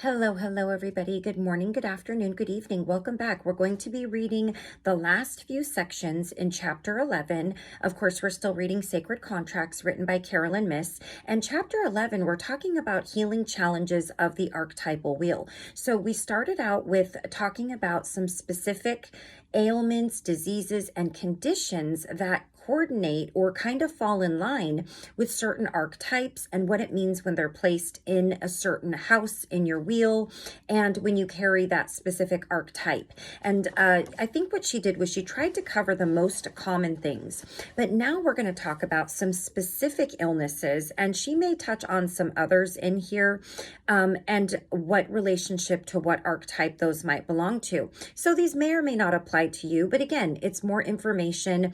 Hello, everybody. Good morning, good afternoon, good evening. Welcome back. We're going to be reading the last few sections in chapter 11. Of course, we're still reading Sacred Contracts written by Myss. And chapter 11, we're talking about healing challenges of the archetypal wheel. So we started out with talking about some specific ailments, diseases, and conditions that coordinate or kind of fall in line with certain archetypes and what it means when they're placed in a certain house in your wheel and when you carry that specific archetype. And I think what she did was she tried to cover the most common things. But now we're going to talk about some specific illnesses, and she may touch on some others in here and what relationship to what archetype those might belong to. So these may or may not apply to you, but again, it's more information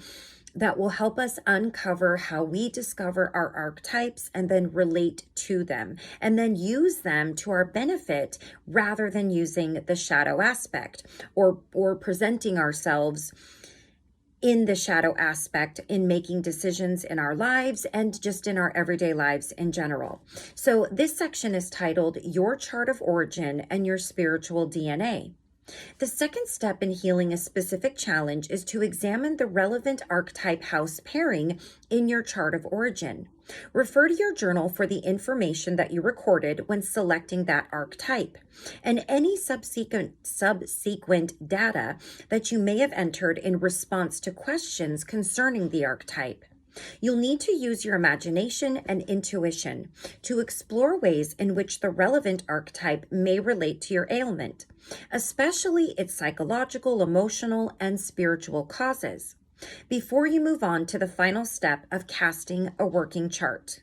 that will help us uncover how we discover our archetypes and then relate to them and then use them to our benefit rather than using the shadow aspect or presenting ourselves in the shadow aspect in making decisions in our lives and just in our everyday lives in general. So this section is titled Your Chart of Origin and Your Spiritual DNA. The second step in healing a specific challenge is to examine the relevant archetype house pairing in your chart of origin. Refer to your journal for the information that you recorded when selecting that archetype and any subsequent data that you may have entered in response to questions concerning the archetype. You'll need to use your imagination and intuition to explore ways in which the relevant archetype may relate to your ailment, especially its psychological, emotional, and spiritual causes, before you move on to the final step of casting a working chart.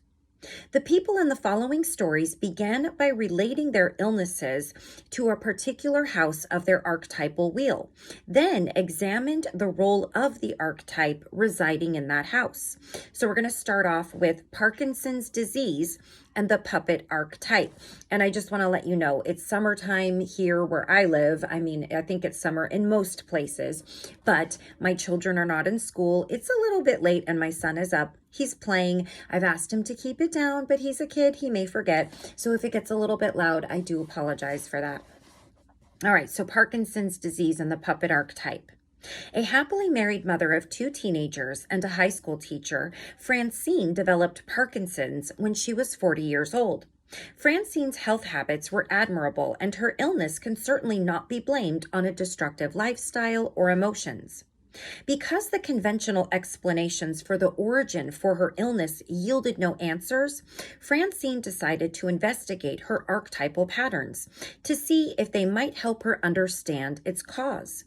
The people in the following stories began by relating their illnesses to a particular house of their archetypal wheel, then examined the role of the archetype residing in that house. So we're going to start off with Parkinson's disease and the puppet archetype. And I just want to let you know, it's summertime here where I live. I mean, I think it's summer in most places, but my children are not in school. It's a little bit late and my son is up. He's playing. I've asked him to keep it down, but he's a kid. He may forget. So if it gets a little bit loud, I do apologize for that. All right, so Parkinson's disease and the puppet archetype. A happily married mother of 2 teenagers and a high school teacher, Francine developed Parkinson's when she was 40 years old. Francine's health habits were admirable, and her illness can certainly not be blamed on a destructive lifestyle or emotions. Because the conventional explanations for the origin for her illness yielded no answers, Francine decided to investigate her archetypal patterns to see if they might help her understand its cause.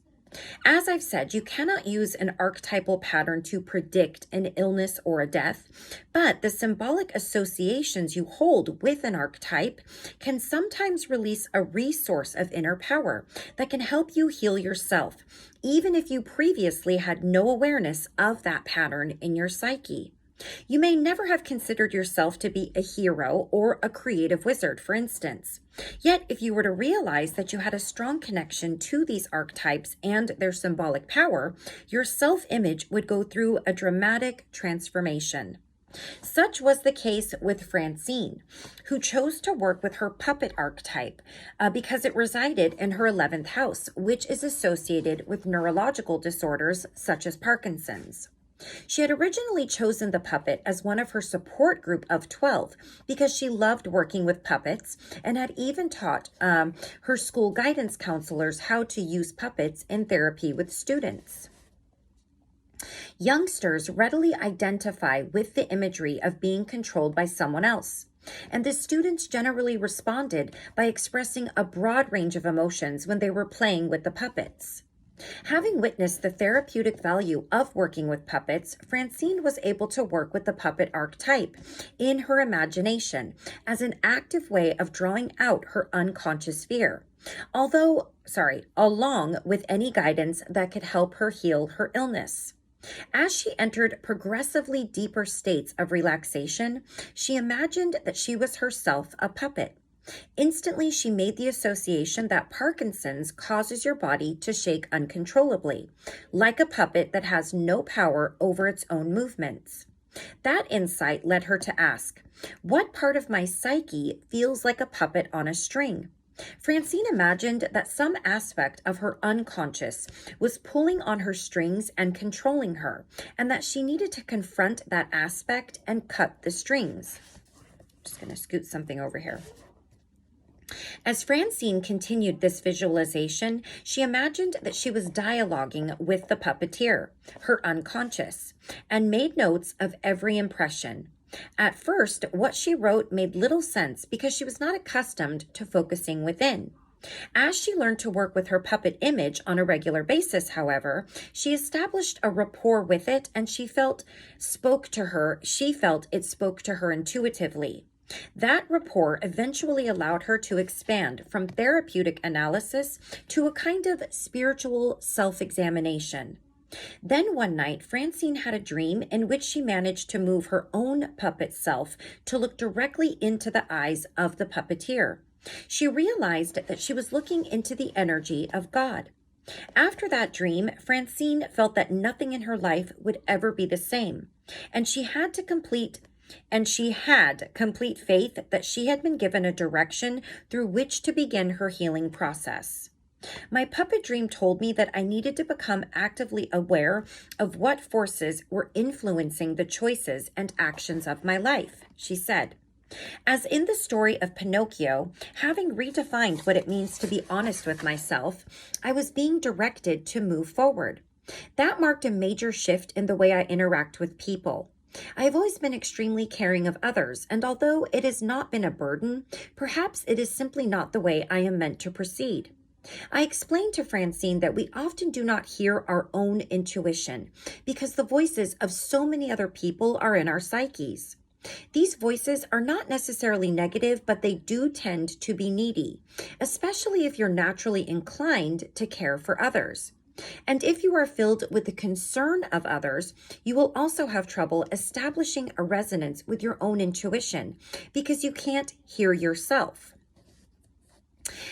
As I've said, you cannot use an archetypal pattern to predict an illness or a death, but the symbolic associations you hold with an archetype can sometimes release a resource of inner power that can help you heal yourself, even if you previously had no awareness of that pattern in your psyche. You may never have considered yourself to be a hero or a creative wizard, for instance. Yet, if you were to realize that you had a strong connection to these archetypes and their symbolic power, your self-image would go through a dramatic transformation. Such was the case with Francine, who chose to work with her puppet archetype because it resided in her 11th house, which is associated with neurological disorders such as Parkinson's. She had originally chosen the puppet as one of her support group of 12 because she loved working with puppets and had even taught her school guidance counselors how to use puppets in therapy with students. Youngsters readily identify with the imagery of being controlled by someone else, and the students generally responded by expressing a broad range of emotions when they were playing with the puppets. Having witnessed the therapeutic value of working with puppets, Francine was able to work with the puppet archetype in her imagination as an active way of drawing out her unconscious fear, along with any guidance that could help her heal her illness. As she entered progressively deeper states of relaxation, she imagined that she was herself a puppet. Instantly, she made the association that Parkinson's causes your body to shake uncontrollably, like a puppet that has no power over its own movements. That insight led her to ask, what part of my psyche feels like a puppet on a string? Francine imagined that some aspect of her unconscious was pulling on her strings and controlling her, and that she needed to confront that aspect and cut the strings. Just going to scoot something over here. As Francine continued this visualization, she imagined that she was dialoguing with the puppeteer, her unconscious, and made notes of every impression. At first, what she wrote made little sense because she was not accustomed to focusing within. As she learned to work with her puppet image on a regular basis, however, she established a rapport with it, and she felt it spoke to her intuitively. That rapport eventually allowed her to expand from therapeutic analysis to a kind of spiritual self-examination. Then one night, Francine had a dream in which she managed to move her own puppet self to look directly into the eyes of the puppeteer. She realized that she was looking into the energy of God. After that dream, Francine felt that nothing in her life would ever be the same, and she had complete faith that she had been given a direction through which to begin her healing process. My puppet dream told me that I needed to become actively aware of what forces were influencing the choices and actions of my life, she said. As in the story of Pinocchio, having redefined what it means to be honest with myself, I was being directed to move forward. That marked a major shift in the way I interact with people. I have always been extremely caring of others, and although it has not been a burden, perhaps it is simply not the way I am meant to proceed. I explained to Francine that we often do not hear our own intuition because the voices of so many other people are in our psyches. These voices are not necessarily negative, but they do tend to be needy, especially if you're naturally inclined to care for others. And if you are filled with the concern of others, you will also have trouble establishing a resonance with your own intuition because you can't hear yourself.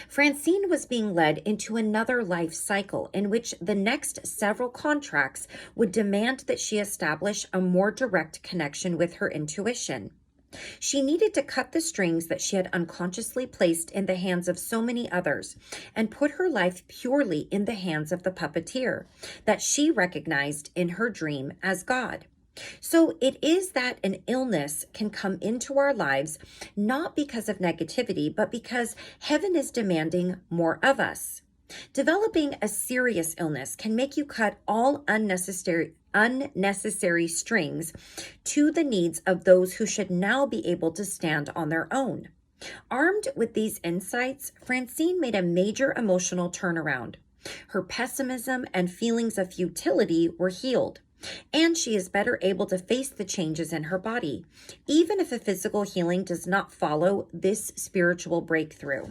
Francine was being led into another life cycle in which the next several contracts would demand that she establish a more direct connection with her intuition. She needed to cut the strings that she had unconsciously placed in the hands of so many others and put her life purely in the hands of the puppeteer that she recognized in her dream as God. So it is that an illness can come into our lives not because of negativity, but because heaven is demanding more of us. Developing a serious illness can make you cut all unnecessary strings to the needs of those who should now be able to stand on their own. Armed with these insights, Francine made a major emotional turnaround. Her pessimism and feelings of futility were healed, and she is better able to face the changes in her body, even if a physical healing does not follow this spiritual breakthrough.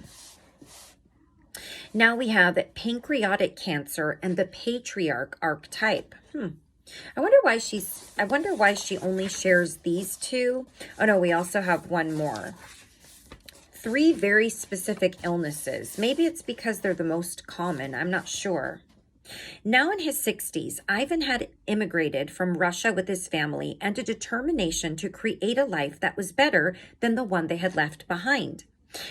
Now we have pancreatic cancer and the Patriarch archetype. I wonder why she only shares these two. Oh no, we also have one more. 3 very specific illnesses. Maybe it's because they're the most common. I'm not sure. Now in his 60s, Ivan had immigrated from Russia with his family and a determination to create a life that was better than the one they had left behind.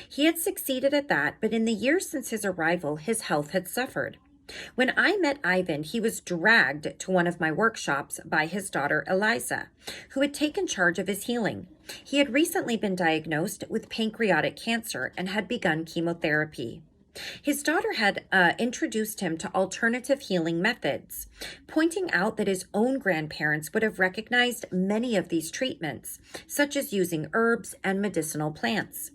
He had succeeded at that, but in the years since his arrival, his health had suffered. When I met Ivan, he was dragged to one of my workshops by his daughter Eliza, who had taken charge of his healing. He had recently been diagnosed with pancreatic cancer and had begun chemotherapy. His daughter had introduced him to alternative healing methods, pointing out that his own grandparents would have recognized many of these treatments, such as using herbs and medicinal plants.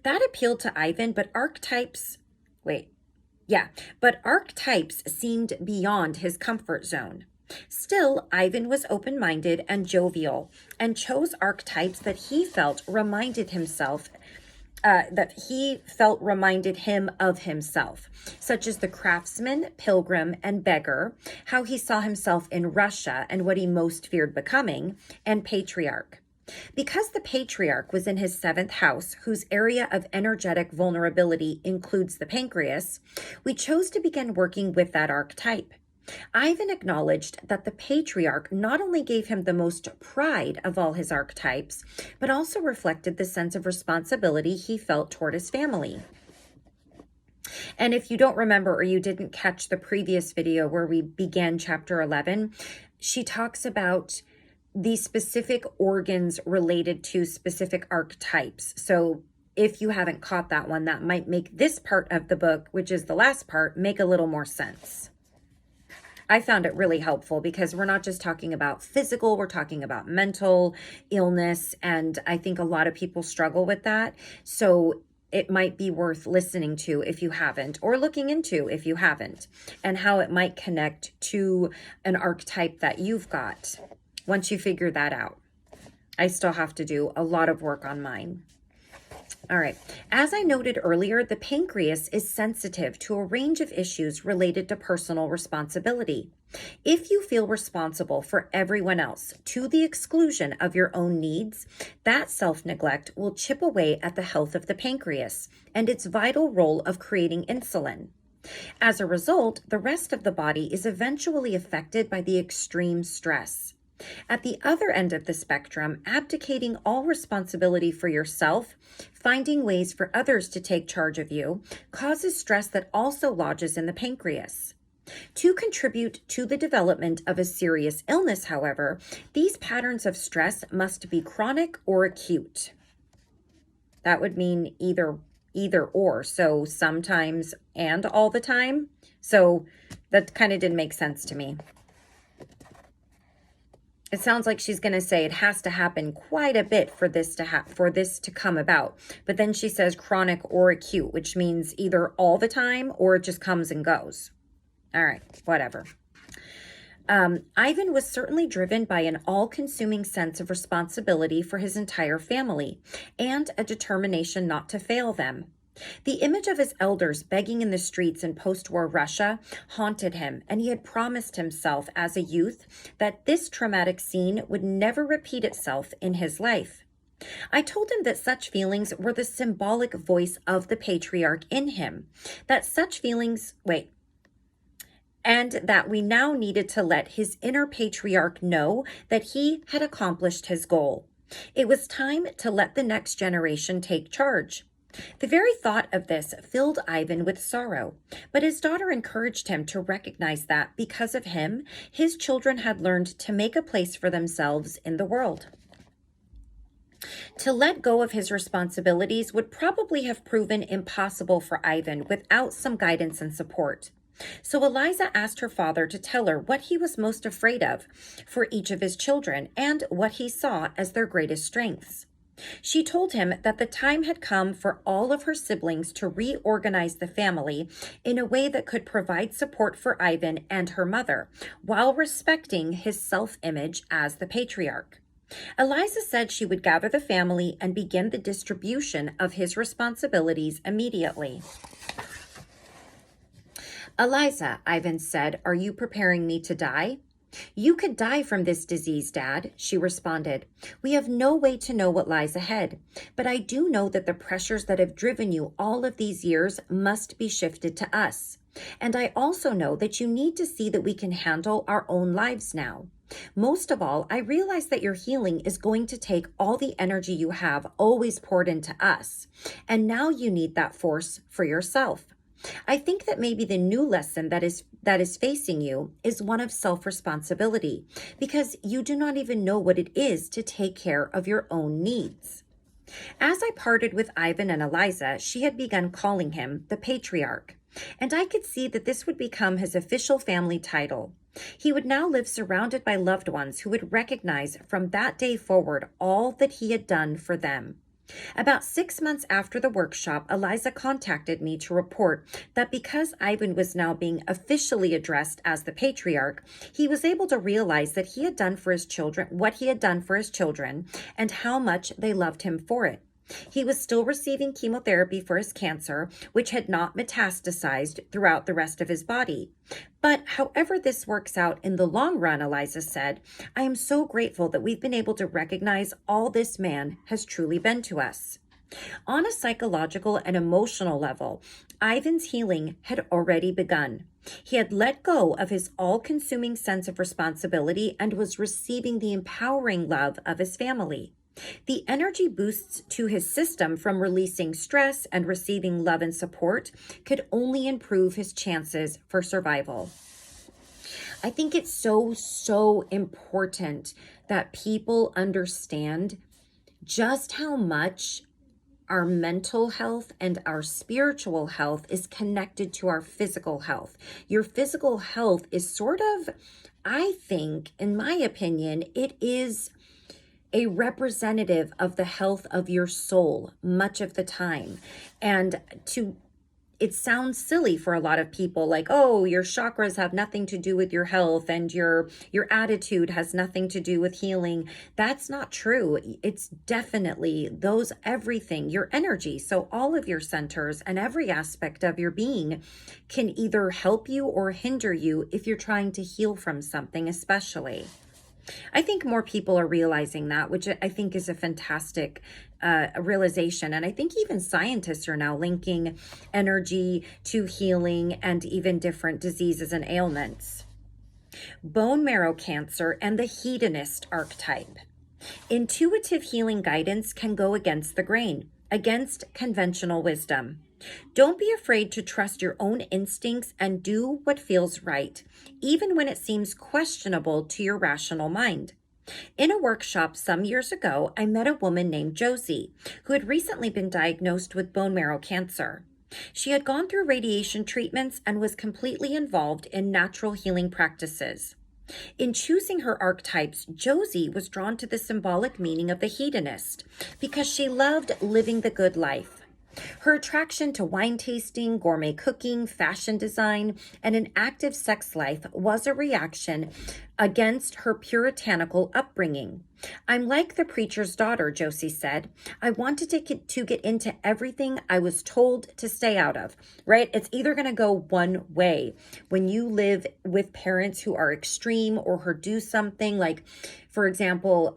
That appealed to Ivan, but archetypes seemed beyond his comfort zone. Still, Ivan was open-minded and jovial and chose archetypes that he felt reminded him of himself, such as the craftsman, pilgrim, and beggar, how he saw himself in Russia and what he most feared becoming, and patriarch. Because the patriarch was in his 7th house, whose area of energetic vulnerability includes the pancreas, we chose to begin working with that archetype. Ivan acknowledged that the patriarch not only gave him the most pride of all his archetypes, but also reflected the sense of responsibility he felt toward his family. And if you don't remember or you didn't catch the previous video where we began chapter 11, she talks about the specific organs related to specific archetypes. So if you haven't caught that one, that might make this part of the book, which is the last part, make a little more sense. I found it really helpful because we're not just talking about physical, we're talking about mental illness. And I think a lot of people struggle with that. So it might be worth listening to if you haven't, or looking into if you haven't, and how it might connect to an archetype that you've got once you figure that out. I still have to do a lot of work on mine. All right. As I noted earlier, the pancreas is sensitive to a range of issues related to personal responsibility. If you feel responsible for everyone else to the exclusion of your own needs, that self-neglect will chip away at the health of the pancreas and its vital role of creating insulin. As a result, the rest of the body is eventually affected by the extreme stress. At the other end of the spectrum, abdicating all responsibility for yourself, finding ways for others to take charge of you, causes stress that also lodges in the pancreas. To contribute to the development of a serious illness, however, these patterns of stress must be chronic or acute. That would mean either or, so sometimes and all the time. So that kind of didn't make sense to me. It sounds like she's going to say it has to happen quite a bit for this to come about. But then she says chronic or acute, which means either all the time or it just comes and goes. All right, whatever. Ivan was certainly driven by an all-consuming sense of responsibility for his entire family and a determination not to fail them. The image of his elders begging in the streets in post-war Russia haunted him, and he had promised himself as a youth that this traumatic scene would never repeat itself in his life. I told him that such feelings were the symbolic voice of the patriarch in him, and that we now needed to let his inner patriarch know that he had accomplished his goal. It was time to let the next generation take charge. The very thought of this filled Ivan with sorrow, but his daughter encouraged him to recognize that because of him, his children had learned to make a place for themselves in the world. To let go of his responsibilities would probably have proven impossible for Ivan without some guidance and support. So Eliza asked her father to tell her what he was most afraid of for each of his children and what he saw as their greatest strengths. She told him that the time had come for all of her siblings to reorganize the family in a way that could provide support for Ivan and her mother, while respecting his self-image as the patriarch. Eliza said she would gather the family and begin the distribution of his responsibilities immediately. Eliza, Ivan said, "Are you preparing me to die?" "You could die from this disease, Dad," she responded. "We have no way to know what lies ahead, but I do know that the pressures that have driven you all of these years must be shifted to us. And I also know that you need to see that we can handle our own lives now. Most of all, I realize that your healing is going to take all the energy you have always poured into us, and now you need that force for yourself. I think that maybe the new lesson that is facing you is one of self-responsibility, because you do not even know what it is to take care of your own needs." As I parted with Ivan and Eliza, she had begun calling him the Patriarch, and I could see that this would become his official family title. He would now live surrounded by loved ones who would recognize from that day forward all that he had done for them. About 6 months after the workshop, Eliza contacted me to report that because Ivan was now being officially addressed as the patriarch, he was able to realize that he had done for his children what he had done for his children and how much they loved him for it. He was still receiving chemotherapy for his cancer, which had not metastasized throughout the rest of his body. But however this works out in the long run, Eliza said, I am so grateful that we've been able to recognize all this man has truly been to us. On a psychological and emotional level, Ivan's healing had already begun. He had let go of his all-consuming sense of responsibility and was receiving the empowering love of his family. The energy boosts to his system from releasing stress and receiving love and support could only improve his chances for survival. I think it's so important that people understand just how much our mental health and our spiritual health is connected to our physical health. Your physical health is sort of, I think, in my opinion, it is a representative of the health of your soul much of the time. And it sounds silly for a lot of people, like, oh, your chakras have nothing to do with your health and your attitude has nothing to do with healing. That's not true. It's definitely everything, your energy. So all of your centers and every aspect of your being can either help you or hinder you if you're trying to heal from something, especially. I think more people are realizing that, which I think is a fantastic realization. And I think even scientists are now linking energy to healing and even different diseases and ailments. Bone marrow cancer and the hedonist archetype. Intuitive healing guidance can go against the grain, against conventional wisdom. Don't be afraid to trust your own instincts and do what feels right, even when it seems questionable to your rational mind. In a workshop some years ago, I met a woman named Josie, who had recently been diagnosed with bone marrow cancer. She had gone through radiation treatments and was completely involved in natural healing practices. In choosing her archetypes, Josie was drawn to the symbolic meaning of the hedonist because she loved living the good life. Her attraction to wine tasting, gourmet cooking, fashion design, and an active sex life was a reaction against her puritanical upbringing. I'm like the preacher's daughter, Josie said. I wanted to get into everything I was told to stay out of, right? It's either going to go one way when you live with parents who are extreme or who do something like, for example,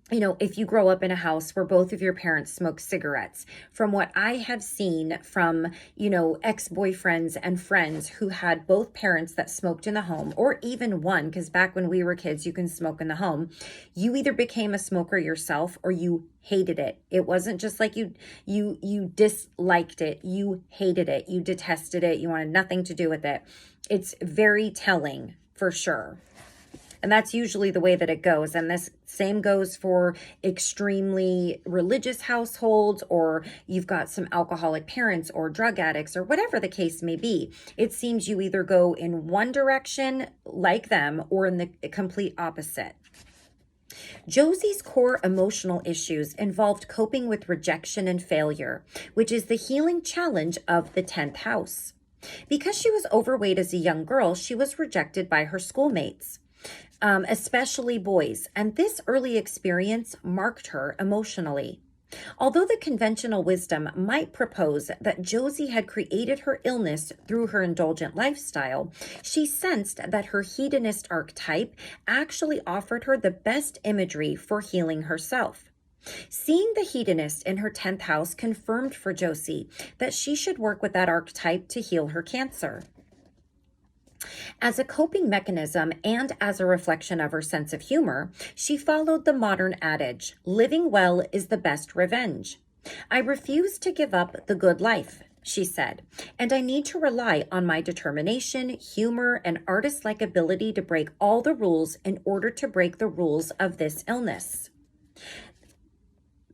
if you grow up in a house where both of your parents smoke cigarettes, from what I have seen from, ex-boyfriends and friends who had both parents that smoked in the home, or even one, because back when we were kids, you can smoke in the home. You either became a smoker yourself or you hated it. It wasn't just like you disliked it. You hated it. You detested it. You wanted nothing to do with it. It's very telling for sure. And that's usually the way that it goes. And this same goes for extremely religious households, or you've got some alcoholic parents or drug addicts or whatever the case may be. It seems you either go in one direction like them or in the complete opposite. Josie's core emotional issues involved coping with rejection and failure, which is the healing challenge of the 10th house. Because she was overweight as a young girl, she was rejected by her schoolmates. Especially boys, and this early experience marked her emotionally. Although the conventional wisdom might propose that Josie had created her illness through her indulgent lifestyle, she sensed that her hedonist archetype actually offered her the best imagery for healing herself. Seeing the hedonist in her 10th house confirmed for Josie that she should work with that archetype to heal her cancer. As a coping mechanism and as a reflection of her sense of humor, she followed the modern adage, living well is the best revenge. I refuse to give up the good life, she said, and I need to rely on my determination, humor, and artist-like ability to break all the rules in order to break the rules of this illness.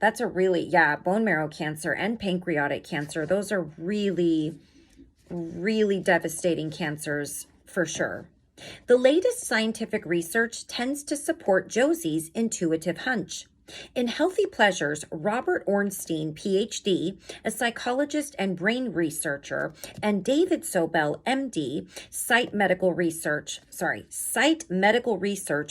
That's bone marrow cancer and pancreatic cancer. Those are really, really devastating cancers. For sure. The latest scientific research tends to support Josie's intuitive hunch. In Healthy Pleasures, Robert Ornstein, PhD, a psychologist and brain researcher, and David Sobel, MD, cite medical research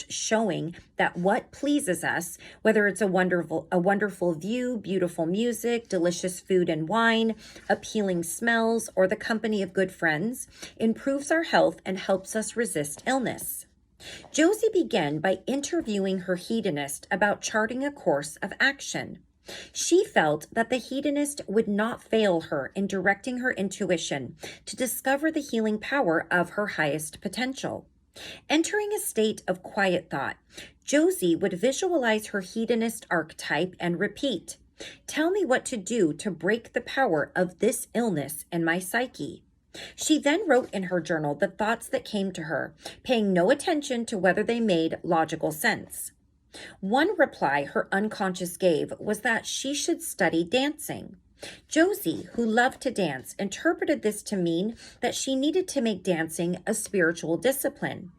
showing that what pleases us, whether it's a wonderful view, beautiful music, delicious food and wine, appealing smells, or the company of good friends, improves our health and helps us resist illness. Josie began by interviewing her hedonist about charting a course of action. She felt that the hedonist would not fail her in directing her intuition to discover the healing power of her highest potential. Entering a state of quiet thought, Josie would visualize her hedonist archetype and repeat, "Tell me what to do to break the power of this illness in my psyche." She then wrote in her journal the thoughts that came to her, paying no attention to whether they made logical sense. One reply her unconscious gave was that she should study dancing. Josie, who loved to dance, interpreted this to mean that she needed to make dancing a spiritual discipline.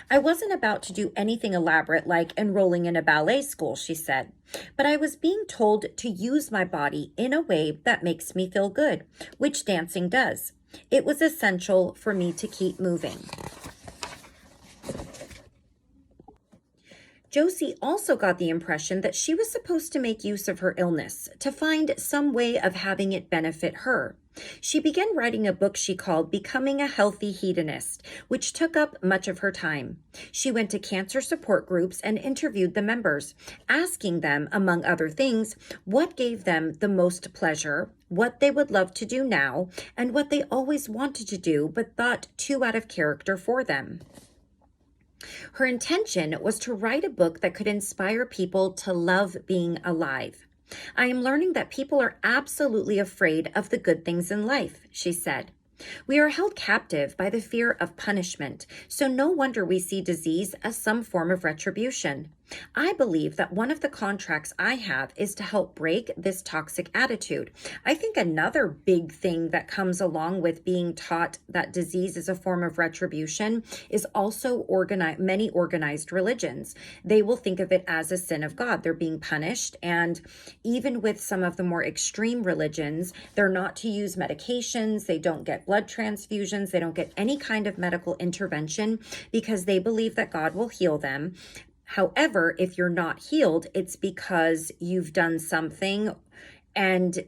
"I wasn't about to do anything elaborate like enrolling in a ballet school," she said, "but I was being told to use my body in a way that makes me feel good, which dancing does. It was essential for me to keep moving." Josie also got the impression that she was supposed to make use of her illness, to find some way of having it benefit her. She began writing a book she called Becoming a Healthy Hedonist, which took up much of her time. She went to cancer support groups and interviewed the members, asking them, among other things, what gave them the most pleasure, what they would love to do now, and what they always wanted to do but thought too out of character for them. Her intention was to write a book that could inspire people to love being alive. "I am learning that people are absolutely afraid of the good things in life," she said. "We are held captive by the fear of punishment, so no wonder we see disease as some form of retribution. I believe that one of the contracts I have is to help break this toxic attitude." I think another big thing that comes along with being taught that disease is a form of retribution is also many organized religions. They will think of it as a sin of God. They're being punished. And even with some of the more extreme religions, they're not to use medications. They don't get blood transfusions. They don't get any kind of medical intervention because they believe that God will heal them. However, if you're not healed, it's because you've done something and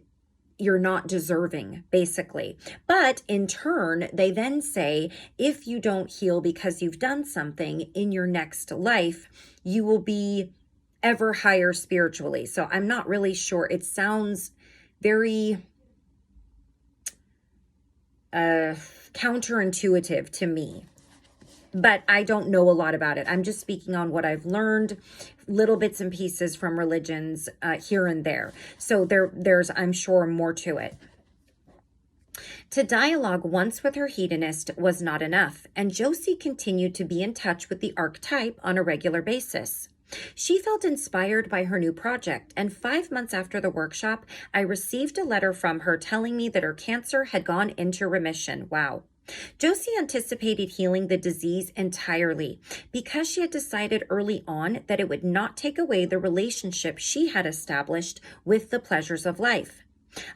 you're not deserving, basically. But in turn, they then say, if you don't heal because you've done something in your next life, you will be ever higher spiritually. So I'm not really sure. It sounds very counterintuitive to me. But I don't know a lot about it. I'm just speaking on what I've learned, little bits and pieces from religions here and there. So there's, I'm sure, more to it. To dialogue once with her hedonist was not enough, and Josie continued to be in touch with the archetype on a regular basis. She felt inspired by her new project, and 5 months after the workshop, I received a letter from her telling me that her cancer had gone into remission. Wow. Josie anticipated healing the disease entirely because she had decided early on that it would not take away the relationship she had established with the pleasures of life.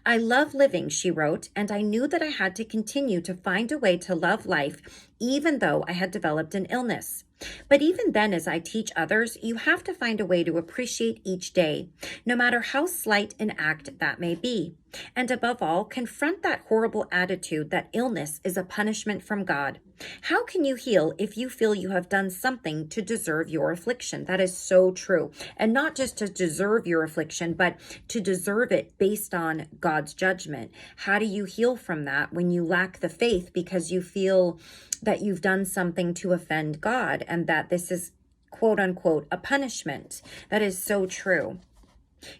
"I love living," she wrote, "and I knew that I had to continue to find a way to love life even though I had developed an illness. But even then, as I teach others, you have to find a way to appreciate each day, no matter how slight an act that may be. And above all, confront that horrible attitude that illness is a punishment from God. How can you heal if you feel you have done something to deserve your affliction?" That is so true. And not just to deserve your affliction, but to deserve it based on God's judgment. How do you heal from that when you lack the faith because you feel that you've done something to offend God and that this is, quote unquote, a punishment? That is so true.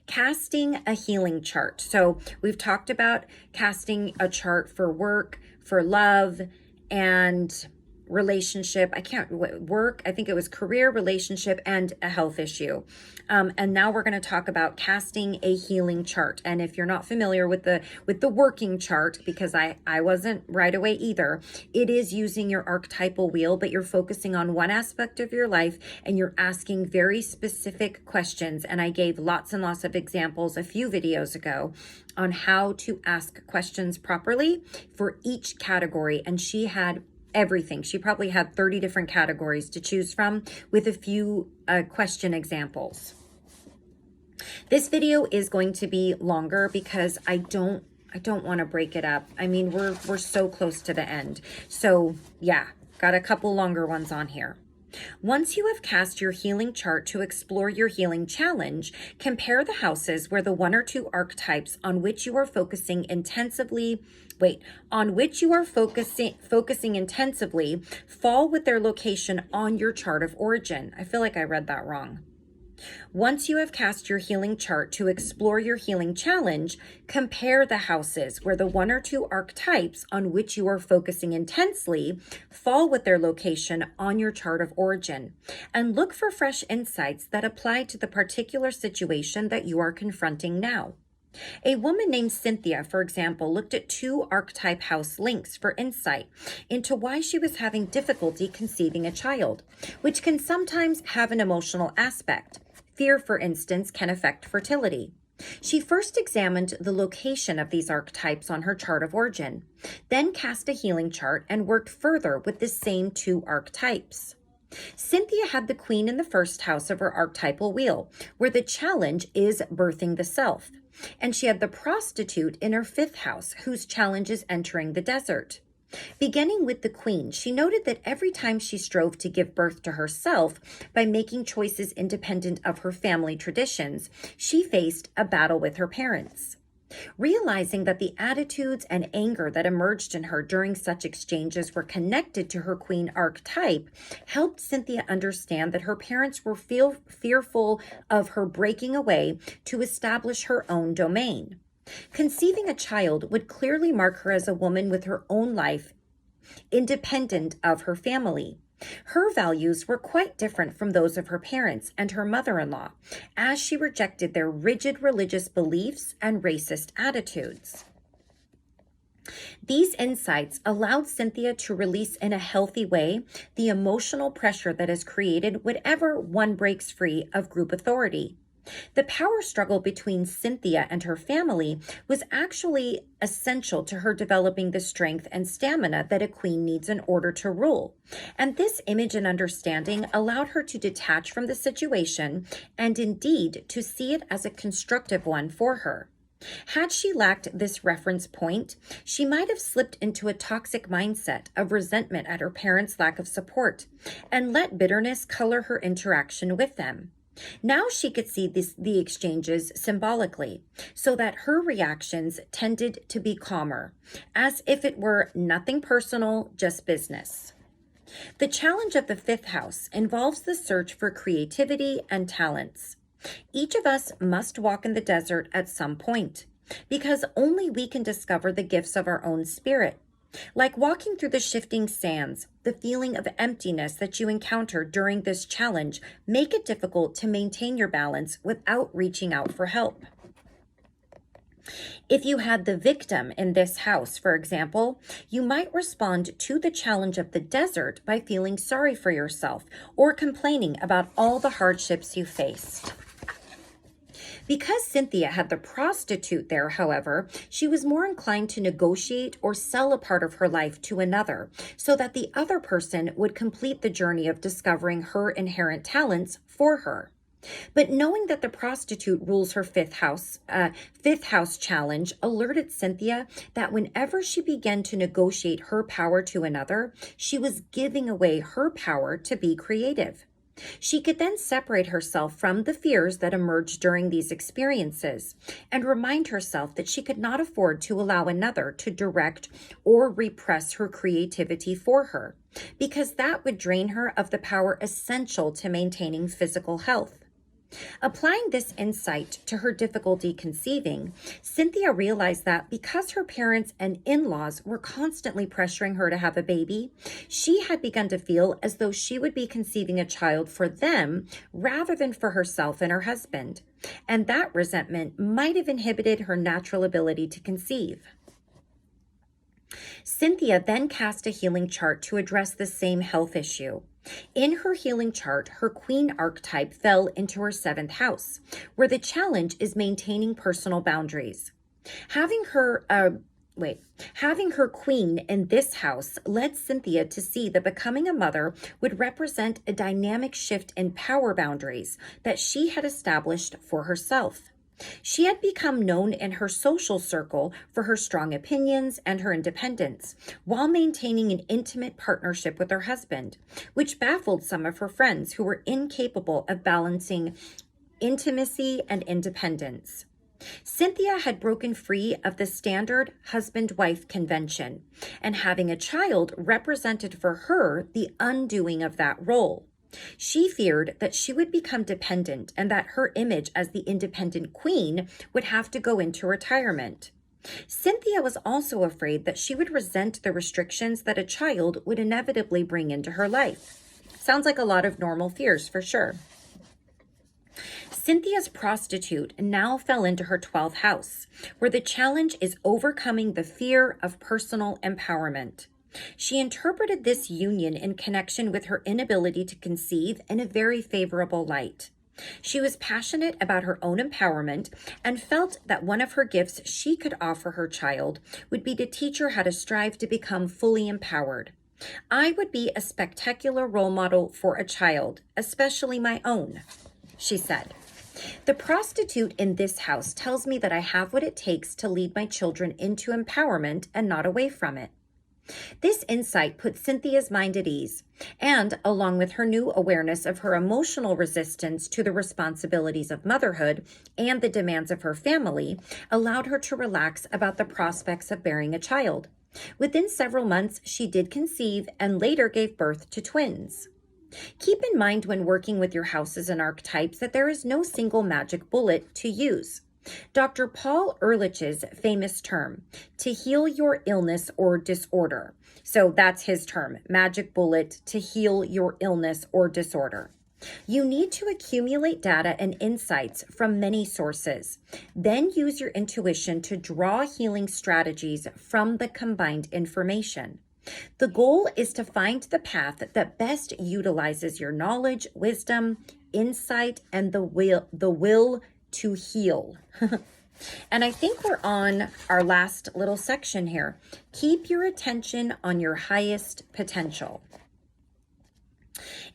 Casting a healing chart. So we've talked about casting a chart for work, for love, and relationship. I think it was career, relationship, and a health issue. And now we're going to talk about casting a healing chart. And if you're not familiar with the working chart, because I wasn't right away either, it is using your archetypal wheel, but you're focusing on one aspect of your life and you're asking very specific questions. And I gave lots and lots of examples a few videos ago on how to ask questions properly for each category. And she had everything. She probably had 30 different categories to choose from with a few question examples. This video is going to be longer because I don't want to break it up. I mean, we're so close to the end. So yeah, got a couple longer ones on here. Once you have cast your healing chart to explore your healing challenge, compare the houses where the one or two archetypes on which you are focusing intensively fall with their location on your chart of origin. I feel like I read that wrong. Once you have cast your healing chart to explore your healing challenge, compare the houses where the one or two archetypes on which you are focusing intensely fall with their location on your chart of origin, and look for fresh insights that apply to the particular situation that you are confronting now. A woman named Cynthia, for example, looked at two archetype house links for insight into why she was having difficulty conceiving a child, which can sometimes have an emotional aspect. Fear, for instance, can affect fertility. She first examined the location of these archetypes on her chart of origin, then cast a healing chart and worked further with the same two archetypes. Cynthia had the Queen in the first house of her archetypal wheel, where the challenge is birthing the self, and she had the prostitute in her fifth house, whose challenge is entering the desert. Beginning with the Queen, she noted that every time she strove to give birth to herself by making choices independent of her family traditions, she faced a battle with her parents. Realizing that the attitudes and anger that emerged in her during such exchanges were connected to her Queen archetype helped Cynthia understand that her parents were fearful of her breaking away to establish her own domain. Conceiving a child would clearly mark her as a woman with her own life, independent of her family. Her values were quite different from those of her parents and her mother-in-law, as she rejected their rigid religious beliefs and racist attitudes. These insights allowed Cynthia to release in a healthy way the emotional pressure that is created whenever one breaks free of group authority. The power struggle between Cynthia and her family was actually essential to her developing the strength and stamina that a queen needs in order to rule. And this image and understanding allowed her to detach from the situation and indeed to see it as a constructive one for her. Had she lacked this reference point, she might have slipped into a toxic mindset of resentment at her parents' lack of support and let bitterness color her interaction with them. Now she could see the exchanges symbolically, so that her reactions tended to be calmer, as if it were nothing personal, just business. The challenge of the fifth house involves the search for creativity and talents. Each of us must walk in the desert at some point, because only we can discover the gifts of our own spirit. Like walking through the shifting sands, the feeling of emptiness that you encounter during this challenge make it difficult to maintain your balance without reaching out for help. If you had the victim in this house, for example, you might respond to the challenge of the desert by feeling sorry for yourself or complaining about all the hardships you faced. Because Cynthia had the prostitute there, however, she was more inclined to negotiate or sell a part of her life to another, so that the other person would complete the journey of discovering her inherent talents for her. But knowing that the prostitute rules her fifth house challenge alerted Cynthia that whenever she began to negotiate her power to another, she was giving away her power to be creative. She could then separate herself from the fears that emerged during these experiences and remind herself that she could not afford to allow another to direct or repress her creativity for her, because that would drain her of the power essential to maintaining physical health. Applying this insight to her difficulty conceiving, Cynthia realized that because her parents and in-laws were constantly pressuring her to have a baby, she had begun to feel as though she would be conceiving a child for them rather than for herself and her husband. And that resentment might have inhibited her natural ability to conceive. Cynthia then cast a healing chart to address the same health issue. In her healing chart, her queen archetype fell into her seventh house, where the challenge is maintaining personal boundaries. Having her queen in this house led Cynthia to see that becoming a mother would represent a dynamic shift in power boundaries that she had established for herself. She had become known in her social circle for her strong opinions and her independence, while maintaining an intimate partnership with her husband, which baffled some of her friends who were incapable of balancing intimacy and independence. Cynthia had broken free of the standard husband-wife convention, and having a child represented for her the undoing of that role. She feared that she would become dependent and that her image as the independent queen would have to go into retirement. Cynthia was also afraid that she would resent the restrictions that a child would inevitably bring into her life. Sounds like a lot of normal fears for sure. Cynthia's prostitute now fell into her 12th house, where the challenge is overcoming the fear of personal empowerment. She interpreted this union in connection with her inability to conceive in a very favorable light. She was passionate about her own empowerment and felt that one of her gifts she could offer her child would be to teach her how to strive to become fully empowered. I would be a spectacular role model for a child, especially my own, she said. The prostitute in this house tells me that I have what it takes to lead my children into empowerment and not away from it. This insight put Cynthia's mind at ease, and, along with her new awareness of her emotional resistance to the responsibilities of motherhood and the demands of her family, allowed her to relax about the prospects of bearing a child. Within several months, she did conceive and later gave birth to twins. Keep in mind when working with your houses and archetypes that there is no single magic bullet to use. Dr. Paul Ehrlich's famous term, to heal your illness or disorder. So that's his term, magic bullet to heal your illness or disorder. You need to accumulate data and insights from many sources. Then use your intuition to draw healing strategies from the combined information. The goal is to find the path that best utilizes your knowledge, wisdom, insight, and the will to heal. And I think we're on our last little section here. Keep your attention on your highest potential.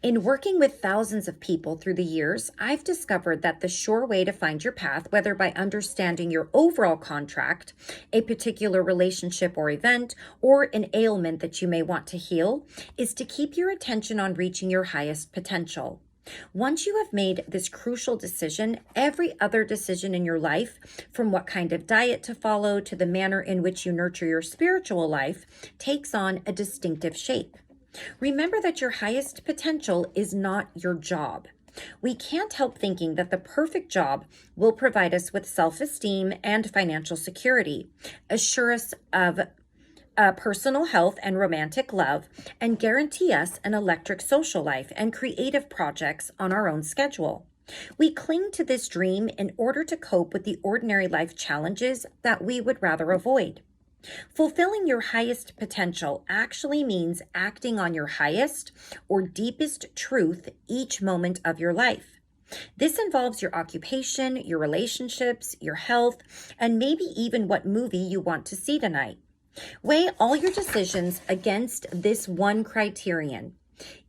In working with thousands of people through the years, I've discovered that the sure way to find your path, whether by understanding your overall contract, a particular relationship or event, or an ailment that you may want to heal, is to keep your attention on reaching your highest potential. Once you have made this crucial decision, every other decision in your life, from what kind of diet to follow to the manner in which you nurture your spiritual life, takes on a distinctive shape. Remember that your highest potential is not your job. We can't help thinking that the perfect job will provide us with self-esteem and financial security, assure us of personal health and romantic love, and guarantee us an electric social life and creative projects on our own schedule. We cling to this dream in order to cope with the ordinary life challenges that we would rather avoid. Fulfilling your highest potential actually means acting on your highest or deepest truth each moment of your life. This involves your occupation, your relationships, your health, and maybe even what movie you want to see tonight. Weigh all your decisions against this one criterion.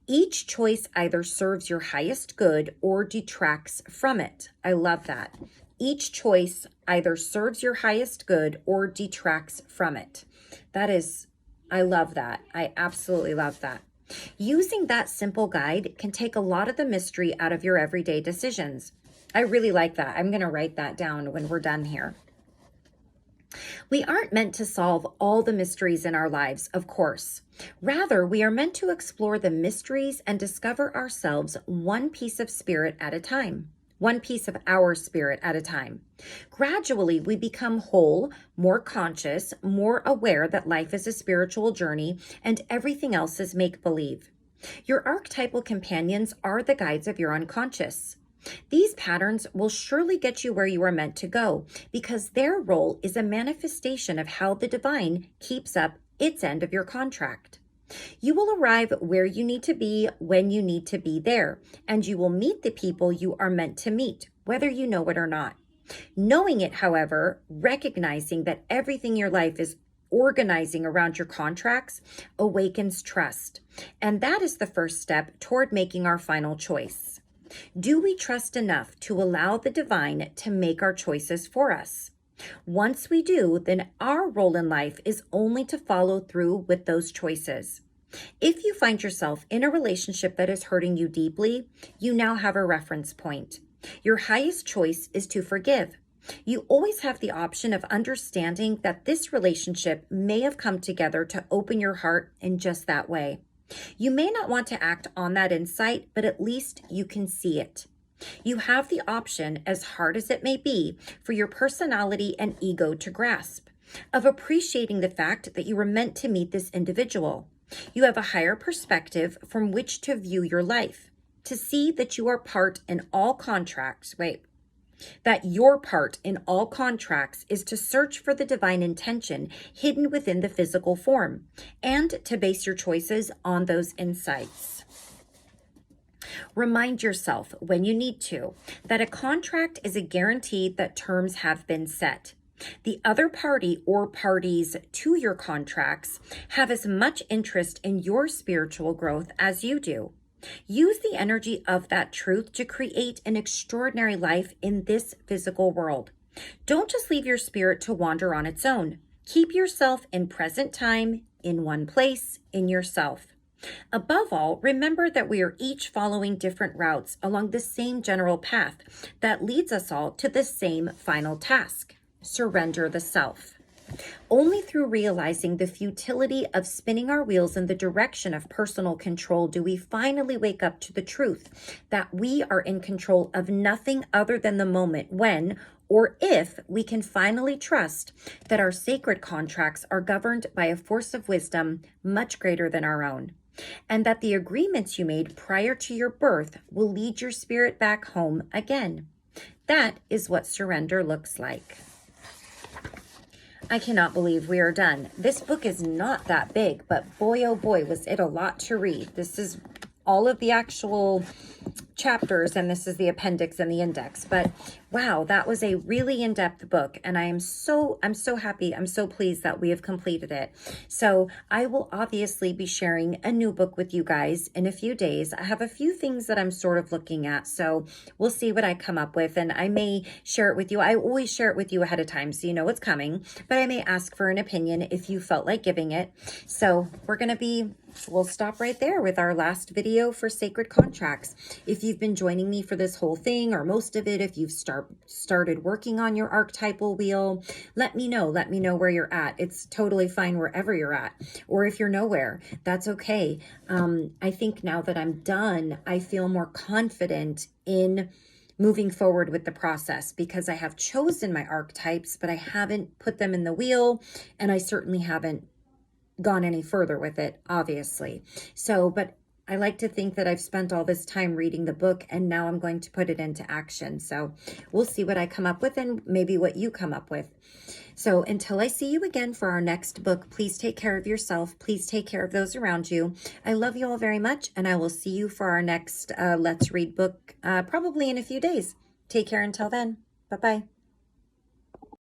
Each choice either serves your highest good or detracts from it. I love that. Each choice either serves your highest good or detracts from it. I love that. I absolutely love that. Using that simple guide can take a lot of the mystery out of your everyday decisions. I really like that. I'm going to write that down when we're done here. We aren't meant to solve all the mysteries in our lives, of course. Rather, we are meant to explore the mysteries and discover ourselves one piece of spirit at a time. One piece of our spirit at a time. Gradually, we become whole, more conscious, more aware that life is a spiritual journey and everything else is make-believe. Your archetypal companions are the guides of your unconscious. These patterns will surely get you where you are meant to go because their role is a manifestation of how the divine keeps up its end of your contract. You will arrive where you need to be when you need to be there, and you will meet the people you are meant to meet, whether you know it or not. Knowing it, however, recognizing that everything in your life is organizing around your contracts awakens trust, and that is the first step toward making our final choice. Do we trust enough to allow the divine to make our choices for us? Once we do, then our role in life is only to follow through with those choices. If you find yourself in a relationship that is hurting you deeply, you now have a reference point. Your highest choice is to forgive. You always have the option of understanding that this relationship may have come together to open your heart in just that way. You may not want to act on that insight, but at least you can see it. You have the option, as hard as it may be, for your personality and ego to grasp, of appreciating the fact that you were meant to meet this individual. You have a higher perspective from which to view your life, to see that you are part in all contracts. That your part in all contracts is to search for the divine intention hidden within the physical form, and to base your choices on those insights. Remind yourself, when you need to, that a contract is a guarantee that terms have been set. The other party or parties to your contracts have as much interest in your spiritual growth as you do. Use the energy of that truth to create an extraordinary life in this physical world. Don't just leave your spirit to wander on its own. Keep yourself in present time, in one place, in yourself. Above all, remember that we are each following different routes along the same general path that leads us all to the same final task: surrender the self. Only through realizing the futility of spinning our wheels in the direction of personal control do we finally wake up to the truth that we are in control of nothing other than the moment when, or if, we can finally trust that our sacred contracts are governed by a force of wisdom much greater than our own, and that the agreements you made prior to your birth will lead your spirit back home again. That is what surrender looks like. I cannot believe we are done. This book is not that big, but boy, oh boy, was it a lot to read. This is all of the actual chapters, and this is the appendix and the index. But wow, that was a really in-depth book, and I'm so happy. I'm so pleased that we have completed it. So I will obviously be sharing a new book with you guys in a few days. I have a few things that I'm sort of looking at, so we'll see what I come up with, and I may share it with you. I always share it with you ahead of time so you know what's coming, but I may ask for an opinion if you felt like giving it. So we'll stop right there with our last video for Sacred Contracts. If you've been joining me for this whole thing, or most of it, if you've started working on your archetypal wheel, let me know where you're at. It's totally fine wherever you're at, or if you're nowhere, that's okay. I think now that I'm done, I feel more confident in moving forward with the process, because I have chosen my archetypes, but I haven't put them in the wheel, and I certainly haven't gone any further with it, obviously. So, but I like to think that I've spent all this time reading the book, and now I'm going to put it into action. So we'll see what I come up with, and maybe what you come up with. So until I see you again for our next book, please take care of yourself. Please take care of those around you. I love you all very much, and I will see you for our next Let's Read book, probably in a few days. Take care until then. Bye-bye.